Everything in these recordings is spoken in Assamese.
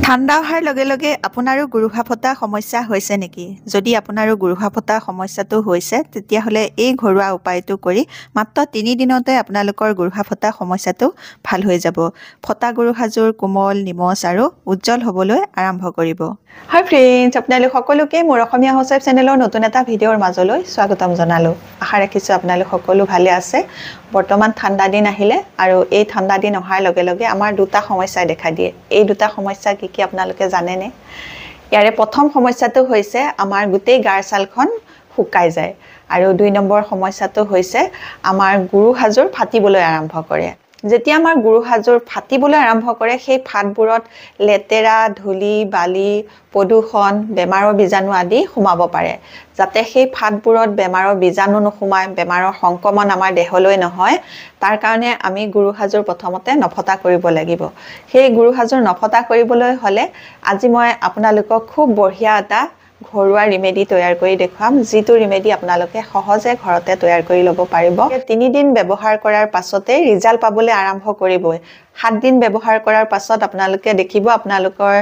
ঠাণ্ডা অহাৰ লগে লগে আপোনাৰো গুৰুহা ফটা সমস্যা হৈছে নেকি? যদি আপোনাৰো গুৰুহা ফটা সমস্যাটো হৈছে তেতিয়াহ'লে এই ঘৰুৱা উপায়টো কৰি মাত্ৰ 3 দিনতে আপোনালোকৰ গুৰুহা ফটা সমস্যাটো ভাল হৈ যাব। ফটা গুৰুহাযোৰ কোমল, নিমজ আৰু উজ্জ্বল হ'বলৈ আৰম্ভ কৰিব। হাই ফ্ৰেণ্ডছ, আপোনালোক সকলোকে মোৰ অসমীয়া হাউচৱাইফ চেনেলৰ নতুন এটা ভিডিঅ'ৰ মাজলৈ স্বাগতম জনালোঁ। আশা ৰাখিছোঁ আপোনালোক সকলো ভালে আছে। বৰ্তমান ঠাণ্ডা দিন আহিলে আৰু এই ঠাণ্ডা দিন অহাৰ লগে লগে আমাৰ দুটা সমস্যাই দেখা দিয়ে। এই দুটা সমস্যা কি আপোনালোকে জানেনে? ইয়াৰে প্ৰথম সমস্যাটো হৈছে আমাৰ গোটেই গাৰ ছালখন শুকাই যায় আৰু 2 নম্বৰ সমস্যাটো হৈছে আমাৰ গুৰুহাযোৰ ফাটিবলৈ আৰম্ভ কৰে। যেতিয়া আমাৰ গুৰুহাযোৰ ফাটিবলৈ আৰম্ভ কৰে সেই ফাটবোৰত লেতেৰা, ধূলি, বালি, প্ৰদূষণ, বেমাৰৰ বীজাণু আদি সোমাব পাৰে। যাতে সেই ফাটবোৰত বেমাৰৰ বীজাণু নোসোমায়, বেমাৰৰ সংক্ৰমণ আমাৰ দেহলৈ নহয়, তাৰ কাৰণে আমি গুৰুহাযোৰ প্ৰথমতে নফটা কৰিব লাগিব। সেই গুৰুহাযোৰ নফটা কৰিবলৈ হ'লে আজি মই আপোনালোকক খুব বঢ়িয়া এটা ঘৰুৱা ৰিমেডি তৈয়াৰ কৰি দেখুৱাম, যিটো ৰিমেডি আপোনালোকে সহজে ঘৰতে তৈয়াৰ কৰি ল'ব পাৰিব। 3 দিন ব্যৱহাৰ কৰাৰ পাছতেই ৰিজাল্ট পাবলৈ আৰম্ভ কৰিবই। 7 দিন ব্যৱহাৰ কৰাৰ পাছত আপোনালোকে দেখিব আপোনালোকৰ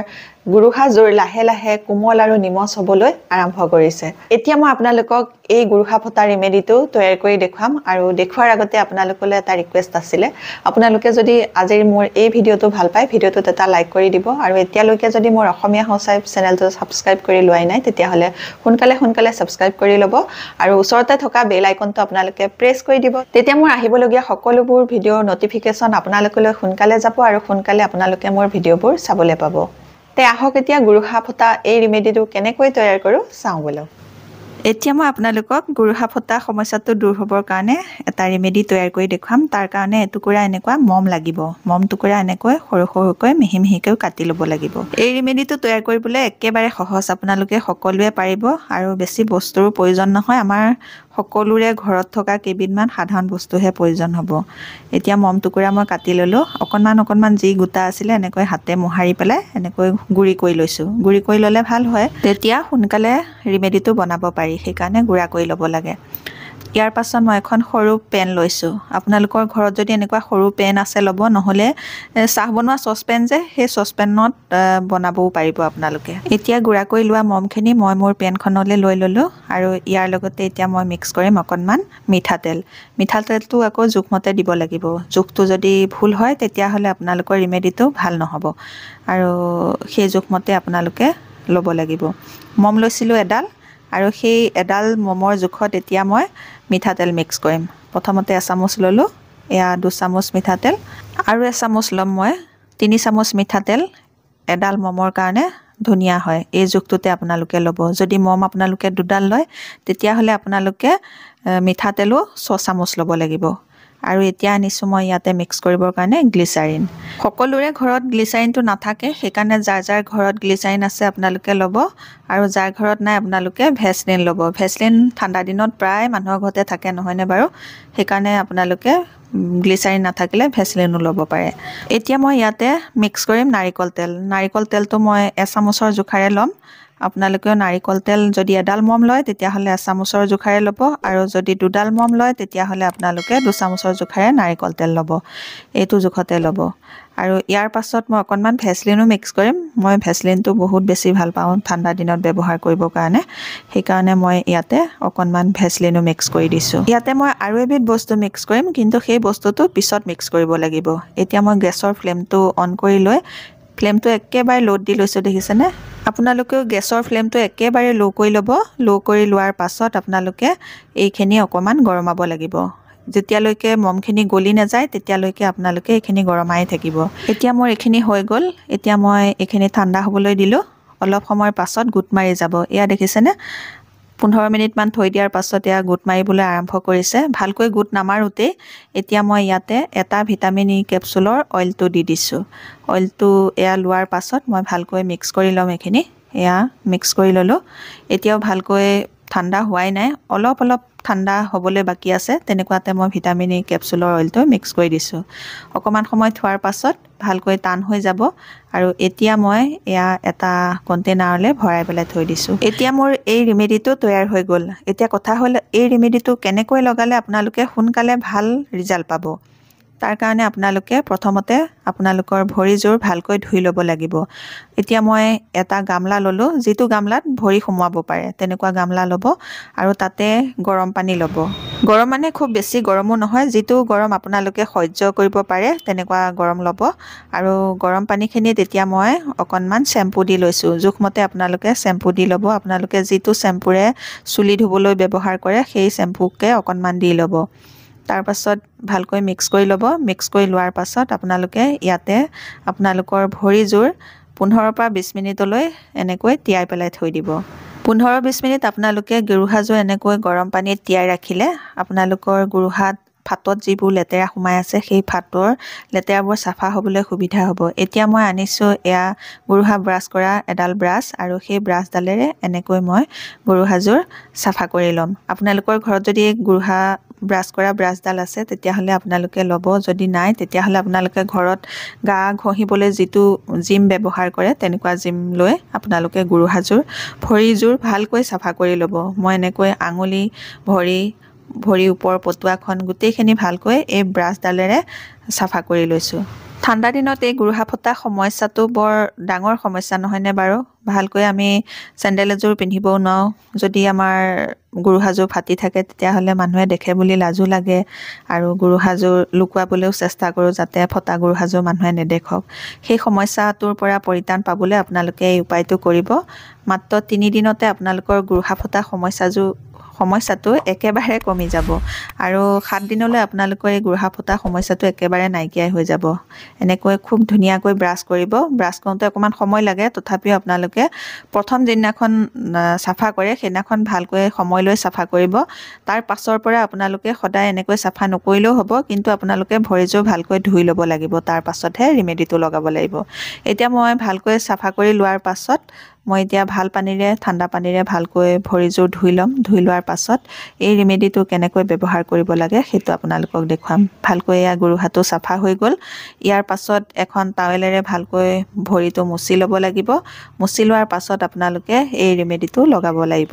গুৰুহাযোৰ লাহে লাহে কোমল আৰু নিমজ হ'বলৈ আৰম্ভ কৰিছে। এতিয়া মই আপোনালোকক এই গুৰুহা ফটা ৰিমেডিটো তৈয়াৰ কৰি দেখুৱাম আৰু দেখুৱাৰ আগতে আপোনালোকলৈ এটা ৰিকুৱেষ্ট আছিলে। আপোনালোকে যদি আজিৰ মোৰ এই ভিডিঅ'টো ভাল পায়, ভিডিঅ'টোত এটা লাইক কৰি দিব আৰু এতিয়ালৈকে যদি মোৰ অসমীয়া হাউচৱাইফ চেনেলটো ছাবস্ক্ৰাইব কৰি লোৱাই নাই তেতিয়াহ'লে সোনকালে ছাবস্ক্ৰাইব কৰি ল'ব আৰু ওচৰতে থকা বেল আইকনটো আপোনালোকে প্ৰেছ কৰি দিব। তেতিয়া মোৰ আহিবলগীয়া সকলোবোৰ ভিডিঅ'ৰ নটিফিকেশ্যন আপোনালোকলৈ সোনকালে যাব আৰু সোনকালে আপোনালোকে মোৰ ভিডিঅ'বোৰ চাবলৈ পাব। তে আহক এতিয়া গুৰুহা ফটা এই ৰিমেডিটো কেনেকৈ তৈয়াৰ কৰোঁ চাওঁ বলক। এতিয়া মই আপোনালোকক গুৰুহা ফটা সমস্যাটো দূৰ হ'বৰ কাৰণে এটা ৰিমেডি তৈয়াৰ কৰি দেখুৱাম। তাৰ কাৰণে এটুকুৰা এনেকুৱা মম লাগিব। মম টুকুৰা এনেকৈ সৰু সৰুকৈ মিহি মিহিকৈ কাটি ল'ব লাগিব। এই ৰিমেডিটো তৈয়াৰ কৰিবলৈ একেবাৰে সহজ, আপোনালোকে সকলোৱে পাৰিব আৰু বেছি বস্তুৰো প্ৰয়োজন নহয়। আমাৰ সকলোৰে ঘৰত থকা কেইবিধমান সাধাৰণ বস্তুহে প্ৰয়োজন হ'ব। এতিয়া মম টুকুৰা মই কাটি ল'লোঁ। অকণমান যি গোটা আছিলে এনেকৈ হাতে মোহাৰি পেলাই এনেকৈ গুড়ি কৰি লৈছোঁ। গুড়ি কৰি ল'লে ভাল হয়, তেতিয়া সোনকালে ৰিমেডিটো বনাব পাৰি, সেইকাৰণে গুড়া কৰি ল'ব লাগে। ইয়াৰ পাছত মই এখন সৰু পেন লৈছোঁ। আপোনালোকৰ ঘৰত যদি এনেকুৱা সৰু পেন আছে ল'ব, নহ'লে চাহ বনোৱা চচপেন যে সেই চচপেনত বনাবও পাৰিব আপোনালোকে। এতিয়া গুড়া কৰি লোৱা মমখিনি মই মোৰ পেনখনলৈ লৈ ল'লোঁ আৰু ইয়াৰ লগতে এতিয়া মই মিক্স কৰিম অকণমান মিঠাতেল। মিঠাতেলটো আকৌ জোখমতে দিব লাগিব। জোখটো যদি ভুল হয় তেতিয়াহ'লে আপোনালোকৰ ৰিমেডিটো ভাল নহ'ব আৰু সেই জোখমতে আপোনালোকে ল'ব লাগিব। মম লৈছিলোঁ এডাল আৰু সেই এডাল মমৰ জোখত এতিয়া মই মিঠাতেল মিক্স কৰিম। প্ৰথমতে এচামুচ ল'লোঁ, এয়া 2 চামুচ মিঠাতেল আৰু এচামুচ ল'ম মই 3 চামুচ মিঠাতেল। এডাল মমৰ কাৰণে ধুনীয়া হয়। এই জোখটোতে আপোনালোকে ল'ব। যদি মম আপোনালোকে 2ডাল লয় তেতিয়াহ'লে আপোনালোকে মিঠাতেলো 6 চামুচ ল'ব লাগিব। আৰু এতিয়া আনিছোঁ মই ইয়াতে মিক্স কৰিবৰ কাৰণে গ্লিচাৰিন। সকলোৰে ঘৰত গ্লিচাৰিনটো নাথাকে, সেইকাৰণে যাৰ ঘৰত গ্লিচাৰিন আছে আপোনালোকে ল'ব আৰু যাৰ ঘৰত নাই আপোনালোকে ভেচলিন ল'ব। ভেচলিন ঠাণ্ডা দিনত প্ৰায় মানুহৰ ঘৰতে থাকে, নহয়নে বাৰু? সেইকাৰণে আপোনালোকে গ্লিচাৰিন নাথাকিলে ভেচলিনো ল'ব পাৰে। এতিয়া মই ইয়াতে মিক্স কৰিম নাৰিকল তেল। নাৰিকল তেলটো মই 1 চামুচৰ জোখাৰে ল'ম। আপোনালোকেও নাৰিকল তেল যদি এডাল মম লয় তেতিয়াহ'লে 1 চামুচৰ জোখাৰে ল'ব আৰু যদি 2ডাল মম লয় তেতিয়াহ'লে আপোনালোকে 2 চামুচৰ জোখাৰে নাৰিকল তেল ল'ব। এইটো জোখতে ল'ব আৰু ইয়াৰ পাছত মই অকণমান ভেচলিনো মিক্স কৰিম। মই ভেচলিনটো বহুত বেছি ভাল পাওঁ ঠাণ্ডা দিনত ব্যৱহাৰ কৰিবৰ কাৰণে, সেইকাৰণে মই ইয়াতে অকণমান ভেচলিনো মিক্স কৰি দিছোঁ। ইয়াতে মই আৰু এবিধ বস্তু মিক্স কৰিম, কিন্তু সেই বস্তুটো পিছত মিক্স কৰিব লাগিব। এতিয়া মই গেছৰ ফ্লেমটো অন কৰি লৈ ফ্লেমটো একেবাৰে ল'ত দি লৈছোঁ, দেখিছেনে? আপোনালোকেও গেছৰ ফ্লেমটো একেবাৰে ল' কৰি ল'ব। ল' কৰি লোৱাৰ পাছত আপোনালোকে এইখিনি অকণমান গৰমাব লাগিব। যেতিয়ালৈকে মমখিনি গলি নাযায় তেতিয়ালৈকে আপোনালোকে এইখিনি গৰমাই থাকিব। এতিয়া মোৰ এইখিনি হৈ গ'ল। এতিয়া মই এইখিনি ঠাণ্ডা হ'বলৈ দিলোঁ। অলপ সময়ৰ পাছত গোট মাৰি যাব। এয়া দেখিছেনে? 15 মিনিটমান থৈ দিয়াৰ পাছত এয়া গোট মাৰিবলৈ আৰম্ভ কৰিছে। ভালকৈ গোট নামাৰোঁতেই এতিয়া মই ইয়াতে এটা ভিটামিন ই কেপচুলৰ অইলটো দি দিছোঁ। অইলটো এয়া লোৱাৰ পাছত মই ভালকৈ মিক্স কৰি ল'ম এইখিনি। এয়া মিক্স কৰি ল'লোঁ। এতিয়াও ভালকৈ ঠাণ্ডা হোৱাই নাই, অলপ ঠাণ্ডা হ'বলৈ বাকী আছে। তেনেকুৱাতে মই ভিটামিন ই কেপচুলৰ অইলটো মিক্স কৰি দিছোঁ। অকণমান সময় থোৱাৰ পাছত ভালকৈ টান হৈ যাব আৰু এতিয়া মই এয়া এটা কণ্টেইনাৰলৈ ভৰাই পেলাই থৈ দিছোঁ। এতিয়া মোৰ এই ৰিমেডিটো তৈয়াৰ হৈ গ'ল। এতিয়া কথা হ'ল এই ৰিমেডিটো কেনেকৈ লগালে আপোনালোকে সোনকালে ভাল ৰিজাল্ট পাব। তাৰ কাৰণে আপোনালোকে প্ৰথমতে আপোনালোকৰ ভৰিযোৰ ভালকৈ ধুই ল'ব লাগিব এতিয়া মই এটা গামলা ল'লো যিটো গামলাত ভৰি সোমাব পাৰে তেনেকুৱা গামলা ল'ব আৰু তাতে গৰম পানী ল'ব গৰম মানে খুব বেছি গৰমো নহয় যিটো গৰম আপোনালোকে সহ্য কৰিব পাৰে তেনেকুৱা গৰম ল'ব আৰু গৰম পানীখিনি তেতিয়া মই অকণমান শ্যাম্পু দি লৈছোঁ জোখমতে আপোনালোকে শ্যাম্পু দি ল'ব আপোনালোকে যিটো শ্যাম্পুৰে চুলি ধুবলৈ ব্যৱহাৰ কৰে সেই শ্যাম্পুকে অকণমান দি ল'ব তাৰ পাছত ভালকৈ মিক্স কৰি ল'ব মিক্স কৰি লোৱাৰ পাছত আপোনালোকে ইয়াতে আপোনালোকৰ ভৰিযোৰ 15 পৰা 20 মিনিটলৈ এনেকৈ তিয়াই পেলাই থৈ দিব 15-20 মিনিট আপোনালোকে গৰুহাযোৰ এনেকৈ গৰম পানীত তিয়াই ৰাখিলে আপোনালোকৰ গৰুহাত ফাটত যিবোৰ লেতেৰা সোমাই আছে সেই ফাটৰ লেতেৰাবোৰ চাফা হ'বলৈ সুবিধা হ'ব এতিয়া মই আনিছোঁ এয়া গৰুহা ব্ৰাছ কৰা এডাল ব্ৰাছ আৰু সেই ব্ৰাছডালেৰে এনেকৈ মই গৰুহাযোৰ চাফা কৰি ল'ম আপোনালোকৰ ঘৰত যদি গৰুহা ব্ৰাছ কৰা ব্ৰাছডাল আছে তেতিয়াহ'লে আপোনালোকে ল'ব যদি নাই তেতিয়াহ'লে আপোনালোকে ঘৰত গা ঘঁহিবলৈ যিটো জিম ব্যৱহাৰ কৰে তেনেকুৱা জিম লৈ আপোনালোকে গৰুহাযোৰ ভৰিযোৰ ভালকৈ চাফা কৰি ল'ব মই এনেকৈ আঙুলি ভৰি ওপৰ পটুৱাখন গোটেইখিনি ভালকৈ এই ব্ৰাছডালেৰে চাফা কৰি লৈছোঁ ঠাণ্ডা দিনত এই গৰুহা ফটা সমস্যাটো বৰ ডাঙৰ সমস্যা নহয়নে বাৰু ভালকৈ আমি চেণ্ডেল এযোৰ পিন্ধিবও নোৱাৰোঁ যদি আমাৰ গৰুহাযোৰ ফাটি থাকে তেতিয়াহ'লে মানুহে দেখে বুলি লাজো লাগে আৰু গৰুহাযোৰ লুকুৱাবলৈও চেষ্টা কৰোঁ যাতে ফটা গৰুহাযোৰ মানুহে নেদেখক সেই সমস্যাটোৰ পৰা পৰিত্ৰাণ পাবলৈ আপোনালোকে এই উপায়টো কৰিব মাত্ৰ 3 দিনতে আপোনালোকৰ গৰুহা ফটা সমস্যাটো একেবাৰে কমি যাব আৰু 7 দিনলৈ আপোনালোকৰ এই গৰুহা ফটা সমস্যাটো একেবাৰে নাইকিয়া হৈ যাব এনেকৈ খুব ধুনীয়াকৈ ব্ৰাছ কৰিব ব্ৰাছ কৰোঁতে অকণমান সময় লাগে তথাপিও আপোনালোকে প্ৰথম দিনাখন চাফা কৰে সেইদিনাখন ভালকৈ সময় লৈ চাফা কৰিব তাৰ পাছৰ পৰা আপোনালোকে সদায় এনেকৈ চাফা নকৰিলেও হ'ব কিন্তু আপোনালোকে ভৰিযোৰ ভালকৈ ধুই ল'ব লাগিব তাৰ পাছতহে ৰিমেডিটো লগাব লাগিব এতিয়া মই ভালকৈ চাফা কৰি লোৱাৰ পাছত মই এতিয়া ভাল পানীৰে ঠাণ্ডা পানীৰে ভালকৈ ভৰিযোৰ ধুই ল'ম ধুই লোৱাৰ পাছত এই ৰিমেডিটো কেনেকৈ ব্যৱহাৰ কৰিব লাগে সেইটো আপোনালোকক দেখুৱাম ভালকৈ এয়া গৰুহাটো চাফা হৈ গ'ল ইয়াৰ পাছত এখন টাৱেলেৰে ভালকৈ ভৰিটো মুচি ল'ব লাগিব মুচি লোৱাৰ পাছত আপোনালোকে এই ৰিমেডিটো লগাব লাগিব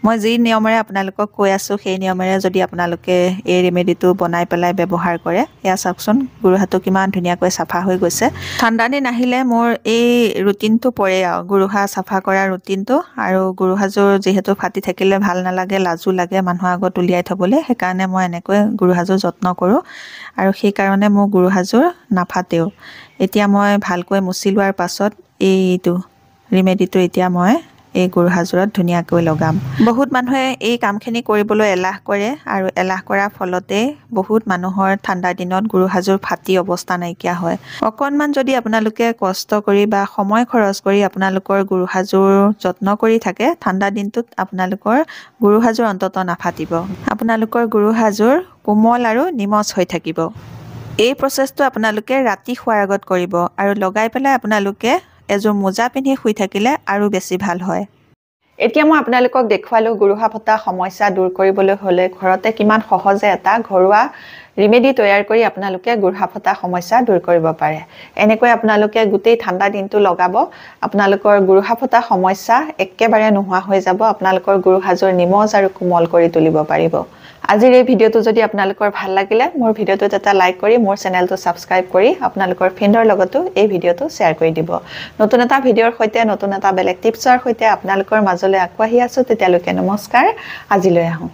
মই যি নিয়মেৰে আপোনালোকক কৈ আছোঁ সেই নিয়মেৰে যদি আপোনালোকে এই ৰিমেডিটো বনাই পেলাই ব্যৱহাৰ কৰে এয়া চাওকচোন গৰুহাটো কিমান ধুনীয়াকৈ চাফা হৈ গৈছে ঠাণ্ডা দিন আহিলে মোৰ এই ৰুটিনটো পৰে আৰু গৰুহা চাফা কৰা ৰুটিনটো আৰু গৰুহাযোৰ যিহেতু ফাটি থাকিলে ভাল নালাগে লাজু লাগে মানুহৰ আগত উলিয়াই থ'বলৈ সেইকাৰণে মই এনেকৈ গৰুহাযোৰ যত্ন কৰোঁ আৰু সেইকাৰণে মোৰ গৰুহাযোৰ নাফাটেও এতিয়া মই ভালকৈ মুচি লোৱাৰ পাছত এইটো ৰিমেডিটো এতিয়া মই এই গৰুহাযোৰত ধুনীয়াকৈ লগাম বহুত মানুহে এই কামখিনি কৰিবলৈ এলাহ কৰে আৰু এলাহ কৰাৰ ফলতে বহুত মানুহৰ ঠাণ্ডা দিনত গৰুহাযোৰ ফাটি অৱস্থা নাইকিয়া হয় অকণমান যদি আপোনালোকে কষ্ট কৰি বা সময় খৰচ কৰি আপোনালোকৰ গৰুহাযোৰ যত্ন কৰি থাকে ঠাণ্ডা দিনটোত আপোনালোকৰ গৰুহাযোৰ অন্তত নাফাটিব আপোনালোকৰ গৰুহাযোৰ কোমল আৰু নিমজ হৈ থাকিব এই প্ৰচেছটো আপোনালোকে ৰাতি শোৱাৰ আগত কৰিব আৰু লগাই পেলাই আপোনালোকে এযোৰ মোজা পিন্ধি শুই থাকিলে আৰু বেছি ভাল হয় এতিয়া মই আপোনালোকক দেখুৱালো গৰুহা ফটা সমস্যা দূৰ কৰিবলৈ হ'লে ঘৰতে কিমান সহজে এটা ঘৰুৱা ৰিমেডি তৈয়াৰ কৰি আপোনালোকে গৰুহা ফটা সমস্যা দূৰ কৰিব পাৰে এনেকৈ আপোনালোকে গোটেই ঠাণ্ডা দিনটো লগাব আপোনালোকৰ গৰুহা ফটা সমস্যা একেবাৰে নোহোৱা হৈ যাব আপোনালোকৰ গৰুহাযোৰ নিমজ আৰু কোমল কৰি তুলিব পাৰিব আজিৰ এই ভিডিঅটো যদি আপোনালোকৰ ভাল লাগিলে মোৰ ভিডিঅটোত এটা লাইক কৰি মোৰ চেনেলটো সাবস্ক্ৰাইব কৰি আপোনালোকৰ ফ্ৰেণ্ডৰ লগতো এই ভিডিঅটো শ্বেয়াৰ কৰি দিব নতুন এটা ভিডিঅৰ সৈতে নতুন এটা বেলেগ টিপছৰ সৈতে আপোনালোকৰ মাজলৈ আকোৱাহি আছো তেতিয়ালৈকে নমস্কাৰ আজিলৈ আহোঁ